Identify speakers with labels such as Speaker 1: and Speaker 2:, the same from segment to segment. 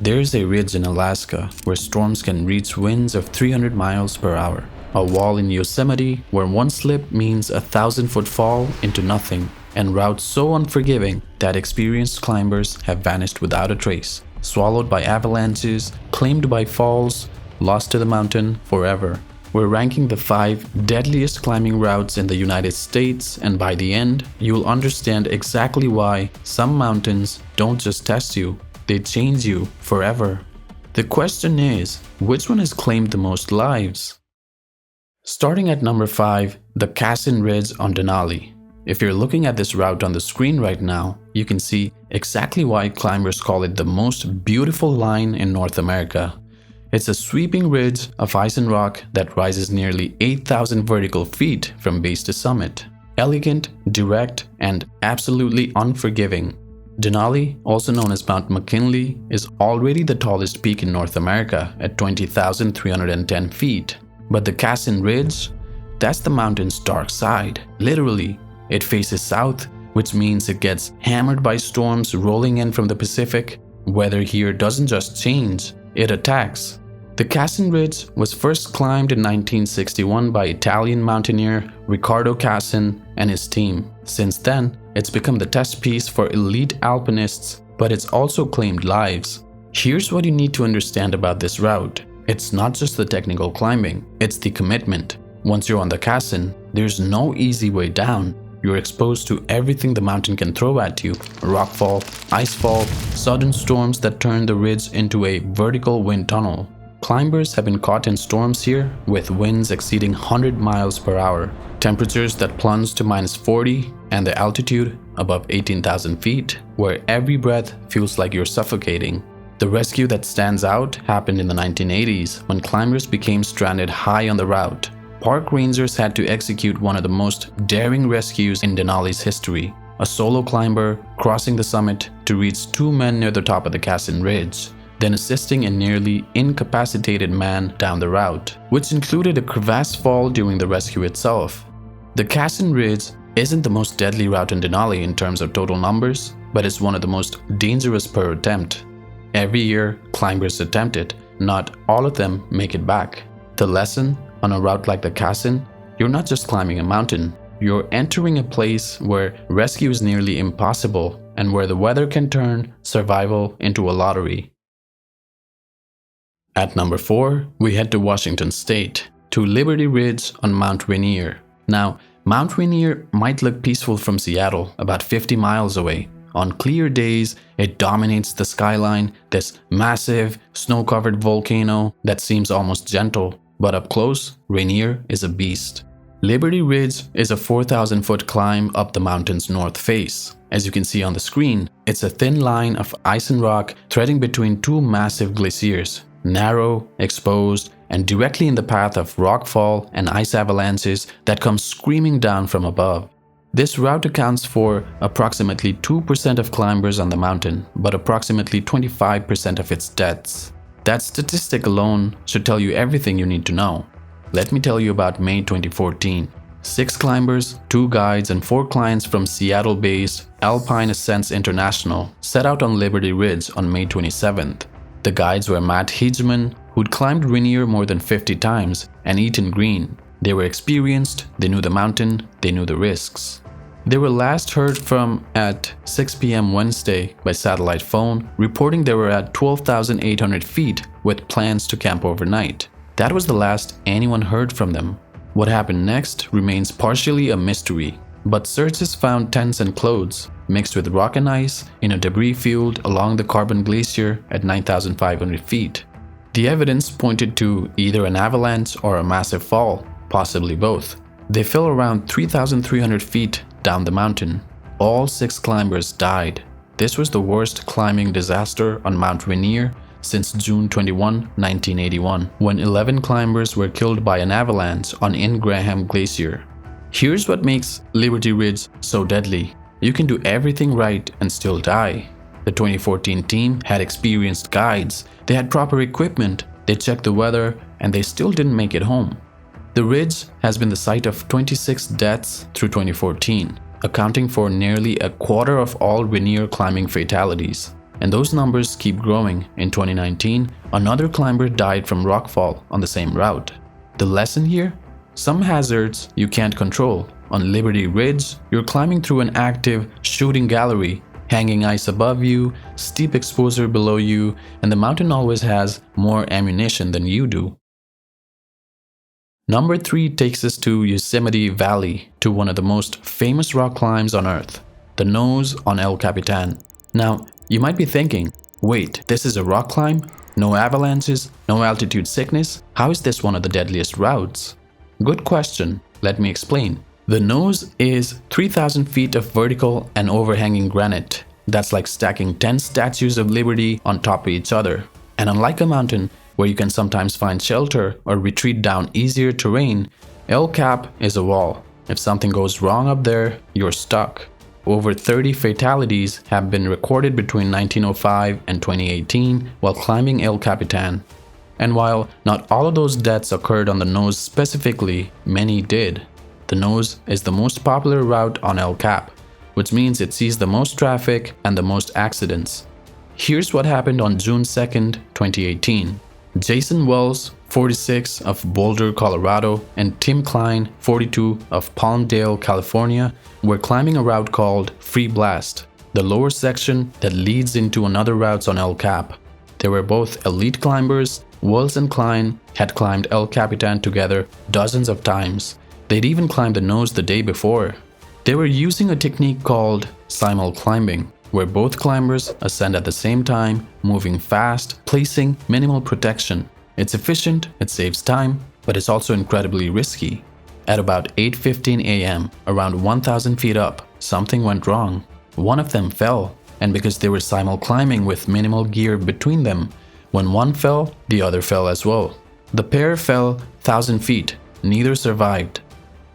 Speaker 1: There's a ridge in Alaska where storms can reach winds of 300 miles per hour. A wall in Yosemite where one slip means a 1,000-foot fall into nothing, and routes so unforgiving that experienced climbers have vanished without a trace, swallowed by avalanches, claimed by falls, lost to the mountain forever. We're ranking the 5 deadliest climbing routes in the United States, and by the end, you'll understand exactly why some mountains don't just test you, they change you forever. The question is, which one has claimed the most lives? Starting at number 5, the Cassin Ridge on Denali. If you're looking at this route on the screen right now, you can see exactly why climbers call it the most beautiful line in North America. It's a sweeping ridge of ice and rock that rises nearly 8,000 vertical feet from base to summit. Elegant, direct, and absolutely unforgiving. Denali, also known as Mount McKinley, is already the tallest peak in North America at 20,310 feet. But the Cassin Ridge, that's the mountain's dark side. Literally, it faces south, which means it gets hammered by storms rolling in from the Pacific. Weather here doesn't just change, it attacks. The Cassin Ridge was first climbed in 1961 by Italian mountaineer Riccardo Cassin and his team. Since then, it's become the test piece for elite alpinists, but it's also claimed lives. Here's what you need to understand about this route. It's not just the technical climbing, it's the commitment. Once you're on the Cassin, there's no easy way down. You're exposed to everything the mountain can throw at you: rockfall, icefall, sudden storms that turn the ridge into a vertical wind tunnel. Climbers have been caught in storms here with winds exceeding 100 miles per hour, temperatures that plunge to -40, and the altitude above 18,000 feet, where every breath feels like you're suffocating. The rescue that stands out happened in the 1980s when climbers became stranded high on the route. Park rangers had to execute one of the most daring rescues in Denali's history. A solo climber crossing the summit to reach 2 men near the top of the Cassin Ridge, then assisting a nearly incapacitated man down the route, which included a crevasse fall during the rescue itself. The Cassin Ridge isn't the most deadly route in Denali in terms of total numbers, but it's one of the most dangerous per attempt. Every year, climbers attempt it. Not all of them make it back. The lesson: on a route like the Cassin, you're not just climbing a mountain, you're entering a place where rescue is nearly impossible and where the weather can turn survival into a lottery. At number 4, we head to Washington State, to Liberty Ridge on Mount Rainier. Now, Mount Rainier might look peaceful from Seattle, about 50 miles away. On clear days, it dominates the skyline, this massive, snow-covered volcano that seems almost gentle. But up close, Rainier is a beast. Liberty Ridge is a 4,000-foot climb up the mountain's north face. As you can see on the screen, it's a thin line of ice and rock threading between 2 massive glaciers, narrow, exposed, and directly in the path of rockfall and ice avalanches that come screaming down from above. This route accounts for approximately 2% of climbers on the mountain, but approximately 25% of its deaths. That statistic alone should tell you everything you need to know. Let me tell you about May 2014. 6 climbers, 2 guides, and 4 clients from Seattle-based Alpine Ascents International set out on Liberty Ridge on May 27th. The guides were Matt Hedgeman, who'd climbed Rainier more than 50 times, and Ethan Green. They were experienced, they knew the mountain, they knew the risks. They were last heard from at 6 p.m. Wednesday by satellite phone, reporting they were at 12,800 feet with plans to camp overnight. That was the last anyone heard from them. What happened next remains partially a mystery, but searches found tents and clothes mixed with rock and ice in a debris field along the Carbon Glacier at 9,500 feet. The evidence pointed to either an avalanche or a massive fall, possibly both. They fell around 3,300 feet down the mountain. All 6 climbers died. This was the worst climbing disaster on Mount Rainier since June 21, 1981, when 11 climbers were killed by an avalanche on Ingraham Glacier. Here's what makes Liberty Ridge so deadly. You can do everything right and still die. The 2014 team had experienced guides, they had proper equipment, they checked the weather, and they still didn't make it home. The ridge has been the site of 26 deaths through 2014, accounting for nearly a quarter of all Rainier climbing fatalities. And those numbers keep growing. In 2019, another climber died from rockfall on the same route. The lesson here? Some hazards you can't control. On Liberty Ridge, you're climbing through an active shooting gallery, hanging ice above you, steep exposure below you, and the mountain always has more ammunition than you do. Number 3 takes us to Yosemite Valley, to one of the most famous rock climbs on Earth, the nose on El Capitan. Now, you might be thinking, wait, this is a rock climb? No avalanches? No altitude sickness? How is this one of the deadliest routes? Good question. Let me explain. The nose is 3,000 feet of vertical and overhanging granite. That's like stacking 10 statues of liberty on top of each other. And unlike a mountain, where you can sometimes find shelter or retreat down easier terrain, El Cap is a wall. If something goes wrong up there, you're stuck. Over 30 fatalities have been recorded between 1905 and 2018 while climbing El Capitan. And while not all of those deaths occurred on the nose specifically, many did. The nose is the most popular route on El Cap, which means it sees the most traffic and the most accidents. Here's what happened on June 2nd, 2018. Jason Wells, 46, of Boulder, Colorado, and Tim Klein, 42, of Palmdale, California, were climbing a route called Free Blast, the lower section that leads into another route on El Cap. They were both elite climbers. Wells and Klein had climbed El Capitan together dozens of times. They'd even climbed the nose the day before. They were using a technique called simul climbing, where both climbers ascend at the same time, moving fast, placing minimal protection. It's efficient, it saves time, but it's also incredibly risky. At about 8:15 a.m., around 1,000 feet up, something went wrong. One of them fell, and because they were simul climbing with minimal gear between them, when one fell, the other fell as well. The pair fell 1,000 feet, neither survived.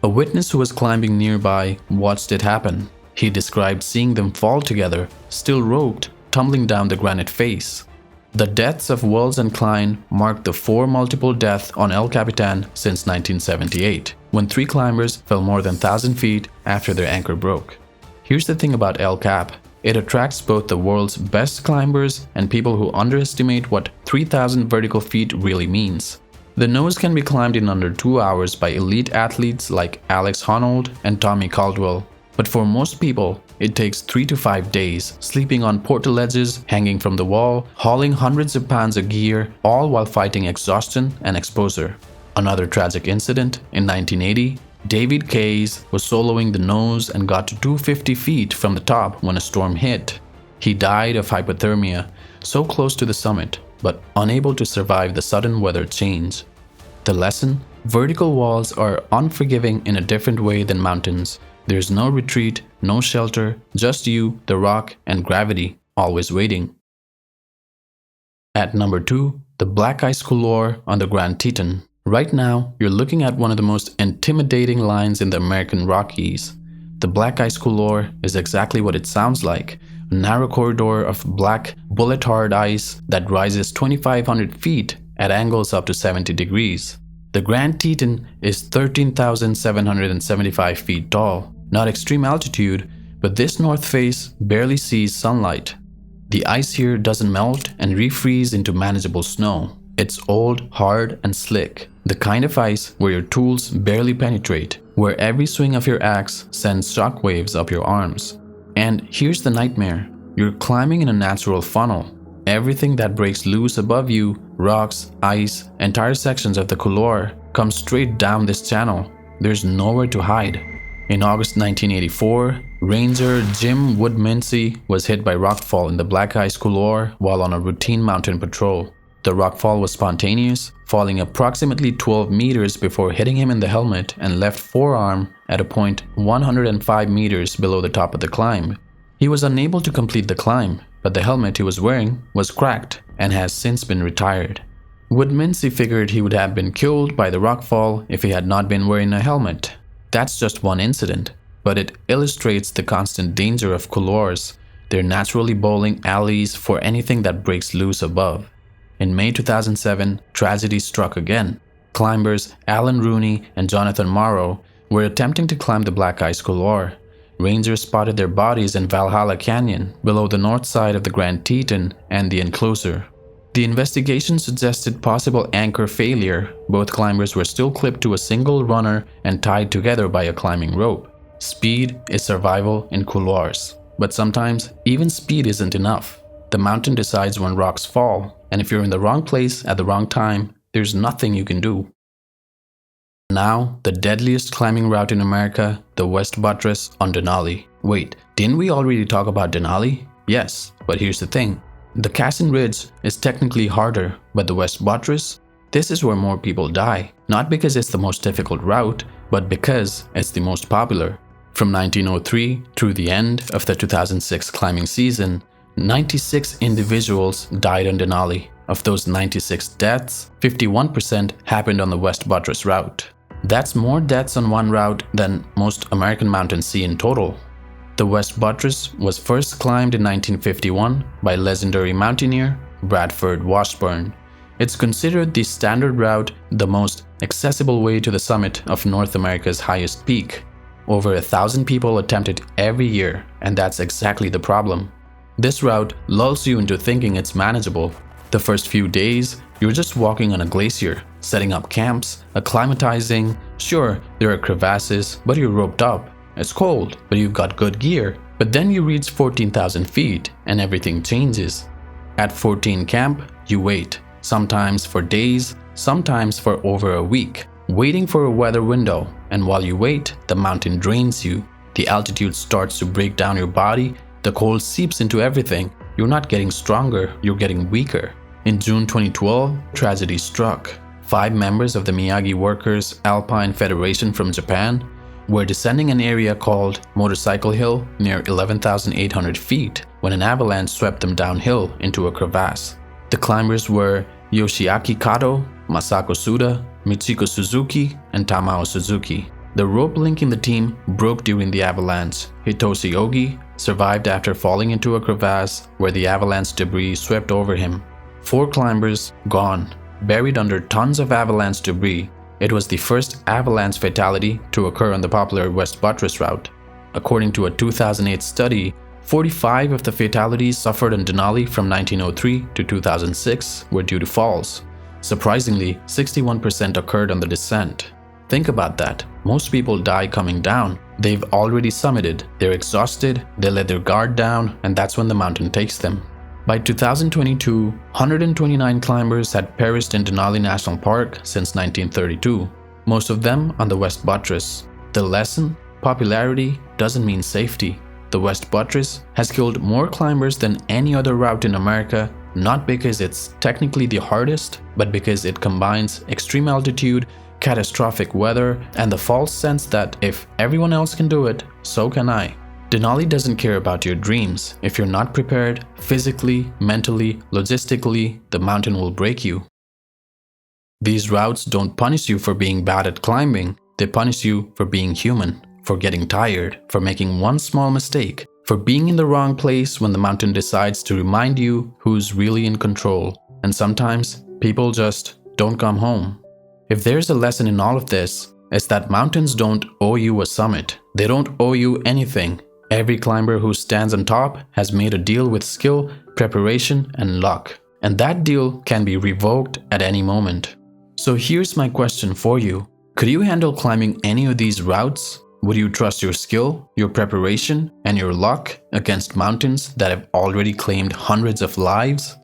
Speaker 1: A witness who was climbing nearby watched it happen. He described seeing them fall together, still roped, tumbling down the granite face. The deaths of Wells and Klein marked the 4th multiple death on El Capitan since 1978, when 3 climbers fell more than 1,000 feet after their anchor broke. Here's the thing about El Cap. It attracts both the world's best climbers and people who underestimate what 3,000 vertical feet really means. The nose can be climbed in under 2 hours by elite athletes like Alex Honnold and Tommy Caldwell. But for most people, it takes 3 to 5 days, sleeping on portaledges, hanging from the wall, hauling hundreds of pounds of gear, all while fighting exhaustion and exposure. Another tragic incident, in 1980, David Case was soloing the nose and got to 250 feet from the top when a storm hit. He died of hypothermia, so close to the summit, but unable to survive the sudden weather change. The lesson? Vertical walls are unforgiving in a different way than mountains. There's no retreat, no shelter, just you, the rock, and gravity, always waiting. At number 2, the Black Ice Couloir on the Grand Teton. Right now, you're looking at one of the most intimidating lines in the American Rockies. The Black Ice Couloir is exactly what it sounds like, a narrow corridor of black, bullet-hard ice that rises 2,500 feet at angles up to 70 degrees. The Grand Teton is 13,775 feet tall. Not extreme altitude, but this north face barely sees sunlight. The ice here doesn't melt and refreeze into manageable snow. It's old, hard, and slick. The kind of ice where your tools barely penetrate, where every swing of your axe sends shockwaves up your arms. And here's the nightmare. You're climbing in a natural funnel. Everything that breaks loose above you, rocks, ice, entire sections of the couloir, come straight down this channel. There's nowhere to hide. In August 1984, Ranger Jim Woodmansey was hit by rockfall in the Black Ice Couloir while on a routine mountain patrol. The rockfall was spontaneous, falling approximately 12 meters before hitting him in the helmet and left forearm at a point 105 meters below the top of the climb. He was unable to complete the climb, but the helmet he was wearing was cracked and has since been retired. Woodmansey figured he would have been killed by the rockfall if he had not been wearing a helmet. That's just one incident, but it illustrates the constant danger of couloirs. They're naturally bowling alleys for anything that breaks loose above. In May 2007, tragedy struck again. Climbers Alan Rooney and Jonathan Morrow were attempting to climb the Black Ice Couloir. Rangers spotted their bodies in Valhalla Canyon, below the north side of the Grand Teton and the enclosure. The investigation suggested possible anchor failure. Both climbers were still clipped to a single runner and tied together by a climbing rope. Speed is survival in couloirs. But sometimes, even speed isn't enough. The mountain decides when rocks fall, and if you're in the wrong place at the wrong time, there's nothing you can do. Now, the deadliest climbing route in America, the West Buttress on Denali. Wait, didn't we already talk about Denali? Yes, but here's the thing. The Cassin Ridge is technically harder, but the West Buttress, this is where more people die. Not because it's the most difficult route, but because it's the most popular. From 1903 through the end of the 2006 climbing season, 96 individuals died on Denali. Of those 96 deaths, 51% happened on the West Buttress route. That's more deaths on one route than most American mountains see in total. The West Buttress was first climbed in 1951 by legendary mountaineer Bradford Washburn. It's considered the standard route, the most accessible way to the summit of North America's highest peak. Over 1,000 people attempt it every year, and that's exactly the problem. This route lulls you into thinking it's manageable. The first few days, you're just walking on a glacier, setting up camps, acclimatizing. Sure, there are crevasses, but you're roped up. It's cold, but you've got good gear. But then you reach 14,000 feet, and everything changes. At 14 camp, you wait, sometimes for days, sometimes for over a week, waiting for a weather window. And while you wait, the mountain drains you. The altitude starts to break down your body. The cold seeps into everything. You're not getting stronger, you're getting weaker. In June 2012, tragedy struck. 5 members of the Miyagi Workers Alpine Federation from Japan were descending an area called Motorcycle Hill near 11,800 feet when an avalanche swept them downhill into a crevasse. The climbers were Yoshiaki Kato, Masako Suda, Michiko Suzuki, and Tamao Suzuki. The rope linking the team broke during the avalanche. Hitoshi Ogi survived after falling into a crevasse where the avalanche debris swept over him. 4 climbers gone, buried under tons of avalanche debris. It was the first avalanche fatality to occur on the popular West Buttress route. According to a 2008 study, 45 of the fatalities suffered on Denali from 1903 to 2006 were due to falls. Surprisingly, 61% occurred on the descent. Think about that. Most people die coming down. They've already summited, they're exhausted, they let their guard down, and that's when the mountain takes them. By 2022, 129 climbers had perished in Denali National Park since 1932, most of them on the West Buttress. The lesson? Popularity doesn't mean safety. The West Buttress has killed more climbers than any other route in America, not because it's technically the hardest, but because it combines extreme altitude, catastrophic weather, and the false sense that if everyone else can do it, so can I. Denali doesn't care about your dreams. If you're not prepared, physically, mentally, logistically, the mountain will break you. These routes don't punish you for being bad at climbing. They punish you for being human, for getting tired, for making one small mistake, for being in the wrong place when the mountain decides to remind you who's really in control. And sometimes, people just don't come home. If there's a lesson in all of this, it's that mountains don't owe you a summit. They don't owe you anything. Every climber who stands on top has made a deal with skill, preparation, and luck. And that deal can be revoked at any moment. So here's my question for you. Could you handle climbing any of these routes? Would you trust your skill, your preparation, and your luck against mountains that have already claimed hundreds of lives?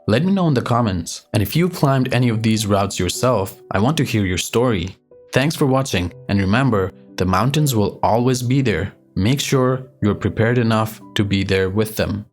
Speaker 1: Let me know in the comments. And if you've climbed any of these routes yourself, I want to hear your story. Thanks for watching, and remember, the mountains will always be there. Make sure you're prepared enough to be there with them.